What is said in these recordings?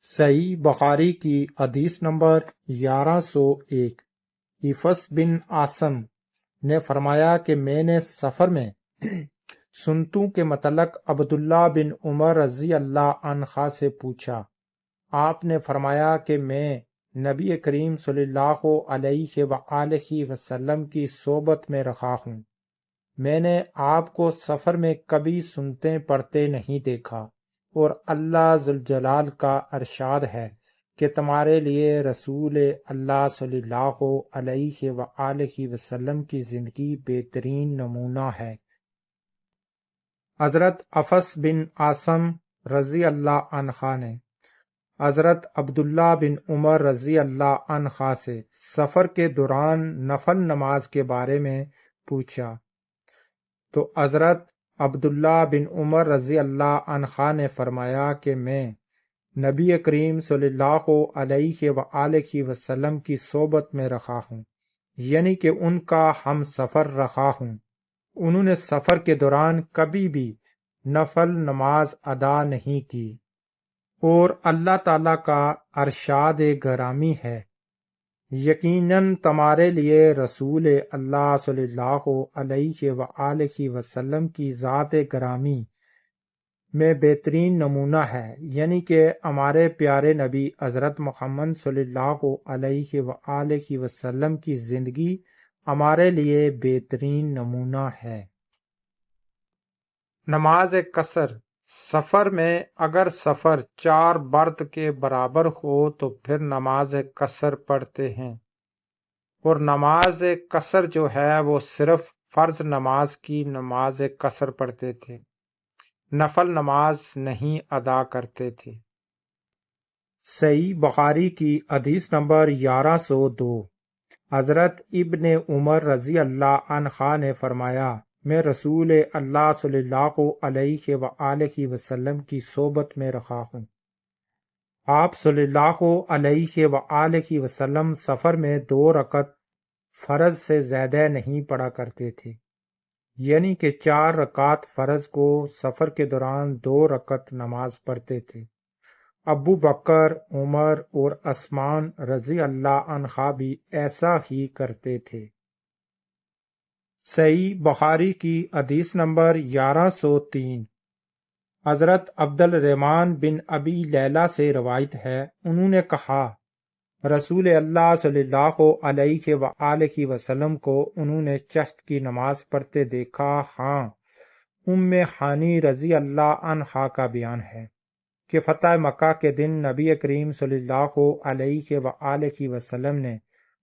صحیح بخاری کی حدیث نمبر 1101۔ حفص بن عاصم نے فرمایا کہ میں نے سفر میں سنتوں کے متعلق عبداللہ بن عمر رضی اللہ عنہ سے پوچھا۔ آپ نے فرمایا کہ میں نبی کریم صلی اللہ علیہ وآلہ وسلم کی صحبت میں رہا ہوں۔ میں نے آپ کو سفر میں کبھی سنتے پڑھتے نہیں دیکھا، اور اللہ ذوالجلال کا ارشاد ہے کہ تمہارے لیے رسول اللہ صلی اللہ علیہ وآلہ وسلم کی زندگی بہترین نمونہ ہے۔ حضرت حفص بن عاصم رضی اللہ عنہ نے حضرت عبداللہ بن عمر رضی اللہ عنہ سے سفر کے دوران نفل نماز کے بارے میں پوچھا، تو حضرت عبداللہ بن عمر رضی اللہ عنہ نے فرمایا کہ میں نبی کریم صلی اللہ علیہ وآلہ وسلم کی صحبت میں رہا ہوں، یعنی کہ ان کا ہم سفر رہا ہوں۔ انہوں نے سفر کے دوران کبھی بھی نفل نماز ادا نہیں کی، اور اللہ تعالیٰ کا ارشاد گرامی ہے، یقیناً تمہارے لیے رسول اللہ صلی اللہ علیہ وآلہ وسلم کی ذات گرامی میں بہترین نمونہ ہے، یعنی کہ ہمارے پیارے نبی حضرت محمد صلی اللہ علیہ وآلہ وسلم کی زندگی ہمارے لیے بہترین نمونہ ہے۔ نماز قصر سفر میں اگر سفر 4 برد کے برابر ہو تو پھر نماز قصر پڑھتے ہیں، اور نماز قصر جو ہے وہ صرف فرض نماز کی نماز قصر پڑھتے تھے، نفل نماز نہیں ادا کرتے تھے۔ صحیح بخاری کی حدیث نمبر 1102۔ حضرت ابن عمر رضی اللہ عنہ نے فرمایا، میں رسول اللہ صلی اللہ علیہ وآلہ وسلم کی صحبت میں رہا ہوں۔ آپ صلی اللہ علیہ وآلہ وسلم سفر میں 2 رکعت فرض سے زیادہ نہیں پڑھا کرتے تھے، یعنی کہ 4 رکعت فرض کو سفر کے دوران 2 رکعت نماز پڑھتے تھے۔ ابو بکر، عمر اور عثمان رضی اللہ عنہ بھی ایسا ہی کرتے تھے۔ صحیح بخاری کی حدیث نمبر 1103۔ حضرت عبد الرحمن بن ابی لیلہ سے روایت ہے، انہوں نے کہا رسول اللہ صلی اللہ علیہ وآلہ وسلم کو انہوں نے چشت کی نماز پڑھتے دیکھا۔ ہاں، ام ہانی رضی اللہ عنہا کا بیان ہے کہ فتح مکہ کے دن نبی کریم صلی اللہ علیہ وآلہ وسلم نے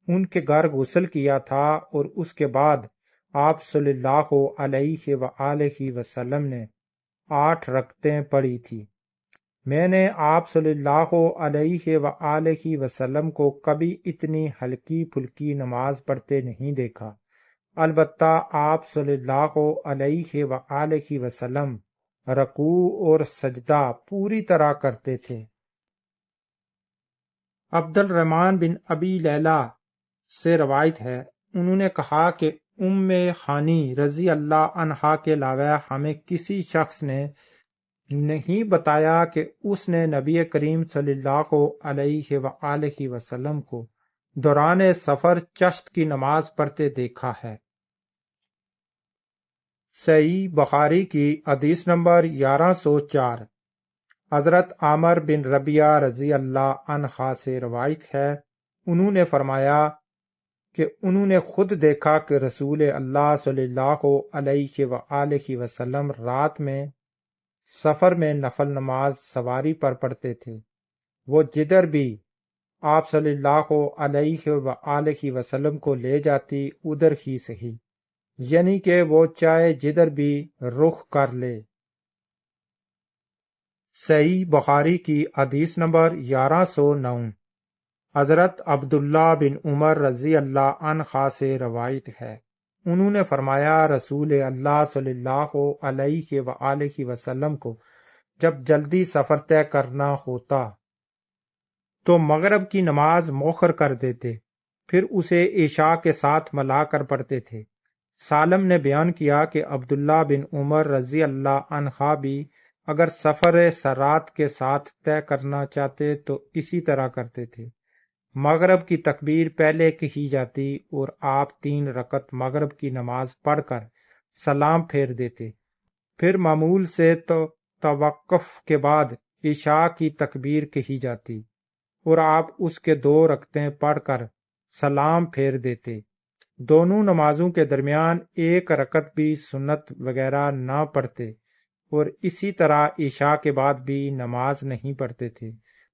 ان کے گھر غسل کیا تھا، اور اس کے بعد آپ صلی اللہ علیہ وآلہ وسلم نے 8 رکعتیں پڑھی تھی۔ میں نے آپ صلی اللہ علیہ وآلہ وسلم کو کبھی اتنی ہلکی پھلکی نماز پڑھتے نہیں دیکھا، البتہ آپ صلی اللہ علیہ وآلہ وسلم رکوع اور سجدہ پوری طرح کرتے تھے۔ عبد الرحمن بن ابی لیلہ سے روایت ہے، انہوں نے کہا کہ ام ہانی رضی اللہ عنہا کے علاوہ ہمیں کسی شخص نے نہیں بتایا کہ اس نے نبی کریم صلی اللہ علیہ وآلہ وسلم کو دوران سفر چشت کی نماز پڑھتے دیکھا ہے۔ صحیح بخاری کی حدیث نمبر 1104۔ حضرت عامر بن ربیعہ رضی اللہ عنہ سے روایت ہے، انہوں نے فرمایا کہ انہوں نے خود دیکھا کہ رسول اللہ صلی اللہ علیہ وآلہ وسلم رات میں سفر میں نفل نماز سواری پر پڑھتے تھے، وہ جدھر بھی آپ صلی اللہ علیہ وآلہ وسلم کو لے جاتی ادھر ہی صحیح، یعنی کہ وہ چاہے جدھر بھی رخ کر لے۔ صحیح بخاری کی حدیث نمبر 1109۔ حضرت عبداللہ بن عمر رضی اللہ عنہ سے روایت ہے، انہوں نے فرمایا رسول اللہ صلی اللہ علیہ وآلہ وسلم کو جب جلدی سفر طے کرنا ہوتا تو مغرب کی نماز مؤخر کر دیتے، پھر اسے عشاء کے ساتھ ملا کر پڑھتے تھے۔ سالم نے بیان کیا کہ عبداللہ بن عمر رضی اللہ عنہ بھی اگر سفر سرات کے ساتھ طے کرنا چاہتے تو اسی طرح کرتے تھے۔ مغرب کی تکبیر پہلے کہی جاتی اور آپ 3 رکعت مغرب کی نماز پڑھ کر سلام پھیر دیتے، پھر معمول سے توقف کے بعد عشاء کی تکبیر کہی جاتی اور آپ اس کے 2 رکعتیں پڑھ کر سلام پھیر دیتے۔ دونوں نمازوں کے درمیان 1 رکعت بھی سنت وغیرہ نہ پڑھتے، اور اسی طرح عشاء کے بعد بھی نماز نہیں پڑھتے تھے،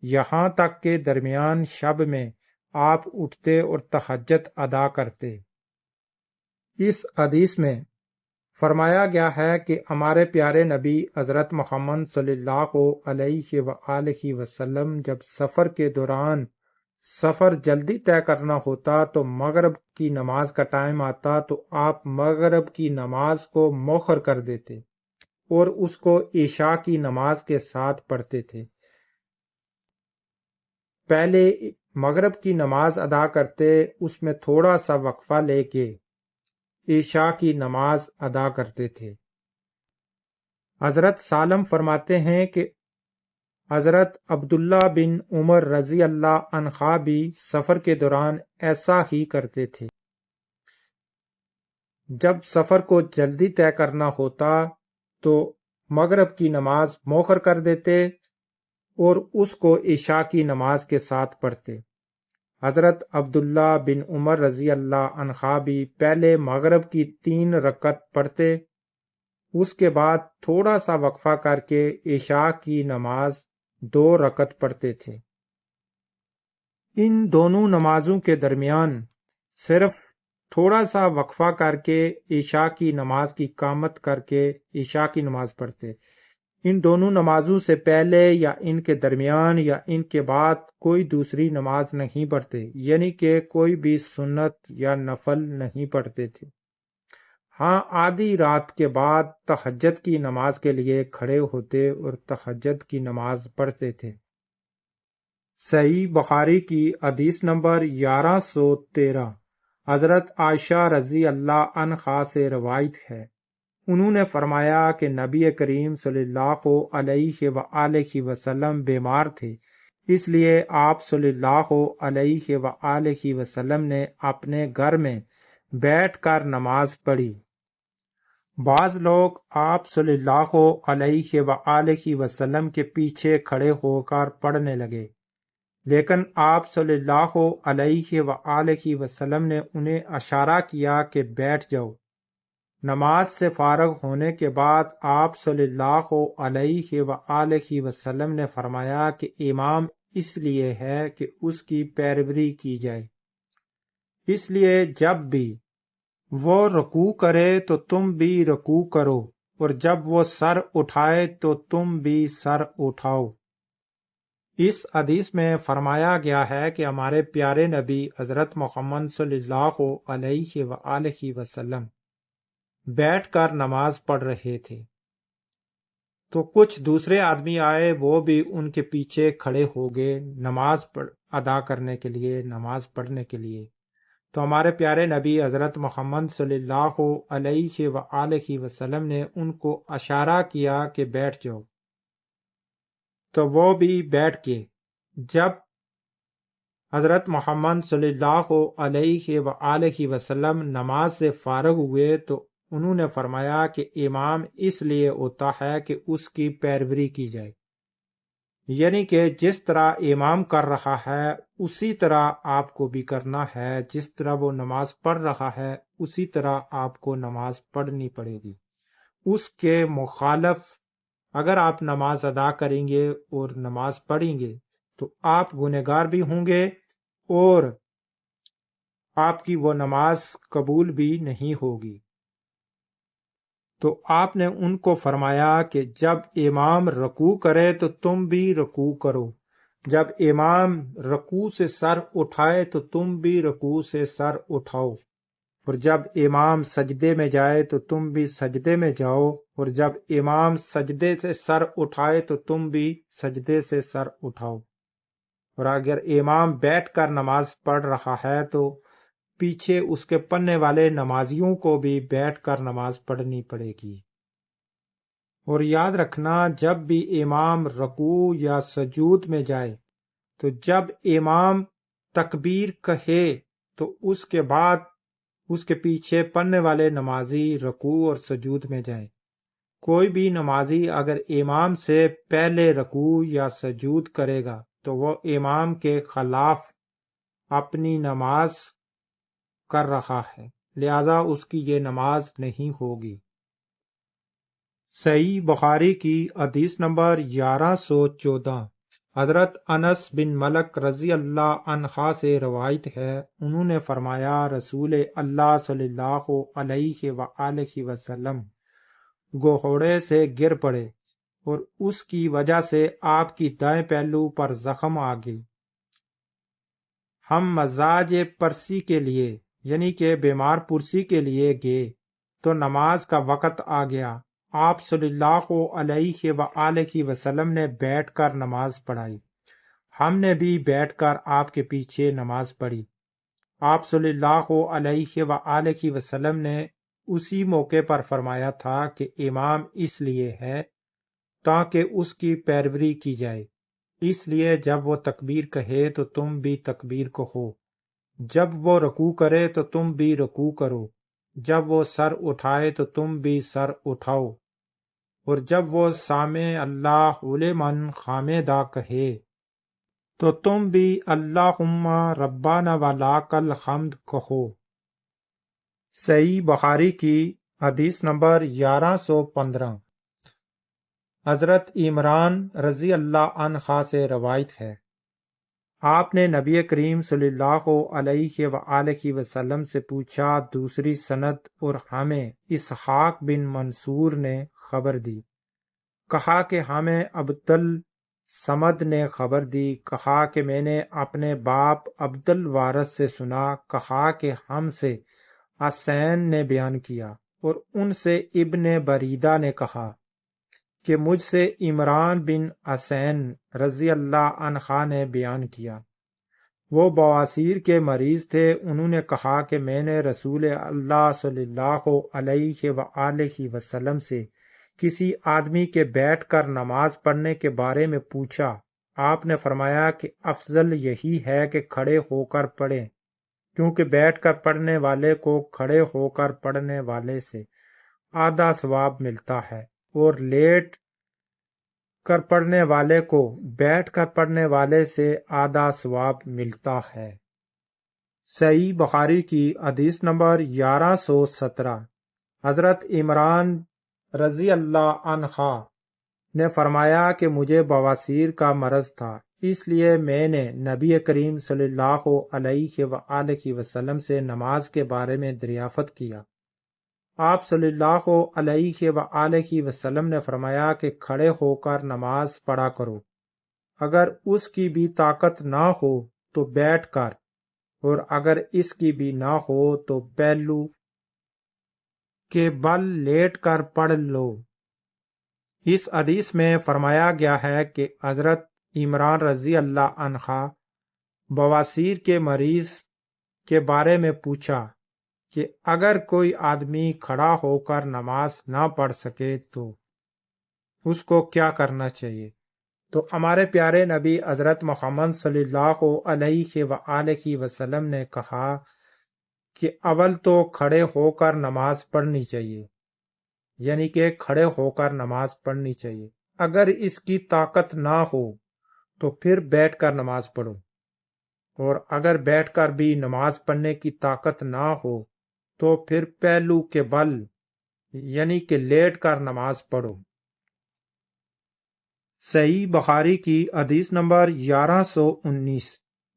یہاں تک کہ درمیان شب میں آپ اٹھتے اور تہجد ادا کرتے۔ اس حدیث میں فرمایا گیا ہے کہ ہمارے پیارے نبی حضرت محمد صلی اللہ علیہ وآلہ وسلم جب سفر کے دوران سفر جلدی طے کرنا ہوتا تو مغرب کی نماز کا ٹائم آتا تو آپ مغرب کی نماز کو مؤخر کر دیتے اور اس کو عشاء کی نماز کے ساتھ پڑھتے تھے۔ پہلے مغرب کی نماز ادا کرتے، اس میں تھوڑا سا وقفہ لے کے عشاء کی نماز ادا کرتے تھے۔ حضرت سالم فرماتے ہیں کہ حضرت عبداللہ بن عمر رضی اللہ عنہ بھی سفر کے دوران ایسا ہی کرتے تھے۔ جب سفر کو جلدی طے کرنا ہوتا تو مغرب کی نماز مؤخر کر دیتے اور اس کو عشاء کی نماز کے ساتھ پڑھتے۔ حضرت عبداللہ بن عمر رضی اللہ عنہ بھی پہلے مغرب کی 3 رکعت پڑھتے، اس کے بعد تھوڑا سا وقفہ کر کے عشاء کی نماز 2 رکعت پڑھتے تھے۔ ان دونوں نمازوں کے درمیان صرف تھوڑا سا وقفہ کر کے عشاء کی نماز کی اقامت کر کے عشاء کی نماز پڑھتے۔ ان دونوں نمازوں سے پہلے یا ان کے درمیان یا ان کے بعد کوئی دوسری نماز نہیں پڑھتے، یعنی کہ کوئی بھی سنت یا نفل نہیں پڑھتے تھے۔ ہاں، آدھی رات کے بعد تہجد کی نماز کے لیے کھڑے ہوتے اور تہجد کی نماز پڑھتے تھے۔ صحیح بخاری کی حدیث نمبر 1113 حضرت عائشہ رضی اللہ عنہا سے روایت ہے، انہوں نے فرمایا کہ نبی کریم صلی اللہ علیہ وآلہ وسلم بیمار تھے، اس لیے آپ صلی اللہ علیہ وآلہ وسلم نے اپنے گھر میں بیٹھ کر نماز پڑھی۔ بعض لوگ آپ صلی اللہ علیہ وآلہ وسلم کے پیچھے کھڑے ہو کر پڑھنے لگے، لیکن آپ صلی اللہ علیہ وآلہ وسلم نے انہیں اشارہ کیا کہ بیٹھ جاؤ۔ نماز سے فارغ ہونے کے بعد آپ صلی اللہ علیہ وآلہ وسلم نے فرمایا کہ امام اس لیے ہے کہ اس کی پیروی کی جائے، اس لیے جب بھی وہ رکوع کرے تو تم بھی رکوع کرو، اور جب وہ سر اٹھائے تو تم بھی سر اٹھاؤ۔ اس حدیث میں فرمایا گیا ہے کہ ہمارے پیارے نبی حضرت محمد صلی اللہ علیہ وآلہ وسلم بیٹھ کر نماز پڑھ رہے تھے، تو کچھ دوسرے آدمی آئے، وہ بھی ان کے پیچھے کھڑے ہو گئے نماز ادا کرنے کے لیے، نماز پڑھنے کے لیے۔ تو ہمارے پیارے نبی حضرت محمد صلی اللہ علیہ وآلہ وسلم نے ان کو اشارہ کیا کہ بیٹھ جاؤ، تو وہ بھی بیٹھ کے جب حضرت محمد صلی اللہ علیہ وآلہ وسلم نماز سے فارغ ہوئے تو انہوں نے فرمایا کہ امام اس لیے ہوتا ہے کہ اس کی پیروی کی جائے، یعنی کہ جس طرح امام کر رہا ہے اسی طرح آپ کو بھی کرنا ہے، جس طرح وہ نماز پڑھ رہا ہے اسی طرح آپ کو نماز پڑھنی پڑے گی۔ اس کے مخالف اگر آپ نماز ادا کریں گے اور نماز پڑھیں گے تو آپ گنہگار بھی ہوں گے اور آپ کی وہ نماز قبول بھی نہیں ہوگی۔ تو آپ نے ان کو فرمایا کہ جب امام رکوع کرے تو تم بھی رکوع کرو، جب امام رکوع سے سر اٹھائے تو تم بھی رکوع سے سر اٹھاؤ، اور جب امام سجدے میں جائے تو تم بھی سجدے میں جاؤ، اور جب امام سجدے سے سر اٹھائے تو تم بھی سجدے سے سر اٹھاؤ۔ اور اگر امام بیٹھ کر نماز پڑھ رہا ہے تو پیچھے اس کے پڑھنے والے نمازیوں کو بھی بیٹھ کر نماز پڑھنی پڑے گی۔ اور یاد رکھنا جب بھی امام رکوع یا سجود میں جائے تو جب امام تکبیر کہے تو اس کے بعد اس کے پیچھے پڑھنے والے نمازی رکوع اور سجود میں جائے۔ کوئی بھی نمازی اگر امام سے پہلے رکوع یا سجود کرے گا تو وہ امام کے خلاف اپنی نماز کر رہا ہے، لہذا اس کی یہ نماز نہیں ہوگی۔ صحیح بخاری کی حدیث نمبر 1114، حضرت انس بن ملک رضی اللہ عنہ سے روایت ہے، انہوں نے فرمایا رسول اللہ صلی اللہ علیہ وآلہ وسلم گھوڑے سے گر پڑے اور اس کی وجہ سے آپ کی دائیں پہلو پر زخم آ گئی۔ ہم مزاج پرسی کے لیے یعنی کہ بیمار پرسی کے لیے گئے تو نماز کا وقت آ گیا۔ آپ صلی اللہ علیہ وآلہ وسلم نے بیٹھ کر نماز پڑھائی، ہم نے بھی بیٹھ کر آپ کے پیچھے نماز پڑھی۔ آپ صلی اللہ علیہ وآلہ وسلم نے اسی موقع پر فرمایا تھا کہ امام اس لیے ہے تاکہ اس کی پیروی کی جائے، اس لیے جب وہ تکبیر کہے تو تم بھی تکبیر کہو، جب وہ رکوع کرے تو تم بھی رکوع کرو، جب وہ سر اٹھائے تو تم بھی سر اٹھاؤ، اور جب وہ سامع اللہ لمن حمدہ کہے تو تم بھی اللہم ربنا ولاک الحمد کہو۔ صحیح بخاری کی حدیث نمبر 1115، حضرت عمران رضی اللہ عنہ سے روایت ہے، آپ نے نبی کریم صلی اللہ علیہ وآلہ وسلم سے پوچھا، دوسری سند، اور ہمیں اسحاق بن منصور نے خبر دی، کہا کہ ہمیں عبد الصمد نے خبر دی، کہا کہ میں نے اپنے باپ عبد الوارث سے سنا، کہا کہ ہم سے حسین نے بیان کیا، اور ان سے ابن بریدہ نے کہا کہ مجھ سے عمران بن حسین رضی اللہ عنہ نے بیان کیا، وہ بواسیر کے مریض تھے، انہوں نے کہا کہ میں نے رسول اللہ صلی اللہ علیہ وآلہ وسلم سے کسی آدمی کے بیٹھ کر نماز پڑھنے کے بارے میں پوچھا، آپ نے فرمایا کہ افضل یہی ہے کہ کھڑے ہو کر پڑھیں، کیونکہ بیٹھ کر پڑھنے والے کو کھڑے ہو کر پڑھنے والے سے آدھا ثواب ملتا ہے، اور لیٹ کر پڑھنے والے کو بیٹھ کر پڑھنے والے سے آدھا ثواب ملتا ہے۔ صحیح بخاری کی حدیث نمبر 1117، حضرت عمران رضی اللہ عنہ نے فرمایا کہ مجھے بواسیر کا مرض تھا، اس لیے میں نے نبی کریم صلی اللہ علیہ وآلہ وسلم سے نماز کے بارے میں دریافت کیا۔ آپ صلی اللہ علیہ وآلہ وسلم نے فرمایا کہ کھڑے ہو کر نماز پڑھا کرو، اگر اس کی بھی طاقت نہ ہو تو بیٹھ کر، اور اگر اس کی بھی نہ ہو تو پہلو کے بل لیٹ کر پڑھ لو۔ اس حدیث میں فرمایا گیا ہے کہ حضرت عمران رضی اللہ عنہ بواسیر کے مریض کے بارے میں پوچھا کہ اگر کوئی آدمی کھڑا ہو کر نماز نہ پڑھ سکے تو اس کو کیا کرنا چاہیے؟ تو ہمارے پیارے نبی حضرت محمد صلی اللہ علیہ وآلہ وسلم نے کہا کہ اول تو کھڑے ہو کر نماز پڑھنی چاہیے، یعنی کہ کھڑے ہو کر نماز پڑھنی چاہیے، اگر اس کی طاقت نہ ہو تو پھر بیٹھ کر نماز پڑھو، اور اگر بیٹھ کر بھی نماز پڑھنے کی طاقت نہ ہو تو پھر پہلو کے بل یعنی کہ لیٹ کر نماز پڑھو۔ صحیح بخاری کی حدیث نمبر 1119،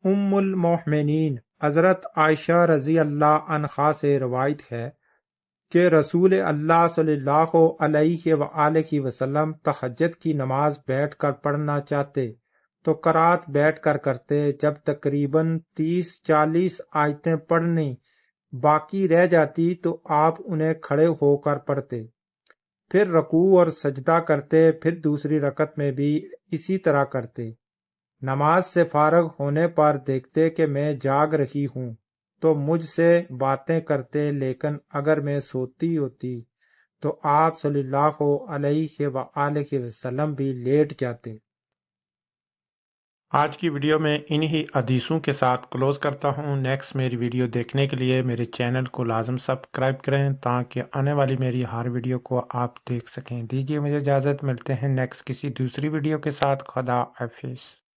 ام المؤمنین حضرت عائشہ رضی اللہ عنہا سے روایت ہے کہ رسول اللہ صلی اللہ علیہ وآلہ وسلم تہجد کی نماز بیٹھ کر پڑھنا چاہتے تو قرات بیٹھ کر کرتے، جب تقریباً 30-40 آیتیں پڑھنی باقی رہ جاتی تو آپ انہیں کھڑے ہو کر پڑھتے، پھر رکوع اور سجدہ کرتے، پھر دوسری رکعت میں بھی اسی طرح کرتے۔ نماز سے فارغ ہونے پر دیکھتے کہ میں جاگ رہی ہوں تو مجھ سے باتیں کرتے، لیکن اگر میں سوتی ہوتی تو آپ صلی اللہ علیہ وآلہ وسلم بھی لیٹ جاتے۔ آج کی ویڈیو میں انہی حدیثوں کے ساتھ کلوز کرتا ہوں۔ نیکسٹ میری ویڈیو دیکھنے کے لیے میرے چینل کو لازم سبسکرائب کریں تاکہ آنے والی میری ہر ویڈیو کو آپ دیکھ سکیں۔ دیجیے مجھے اجازت، ملتے ہیں نیکسٹ کسی دوسری ویڈیو کے ساتھ۔ خدا حافظ۔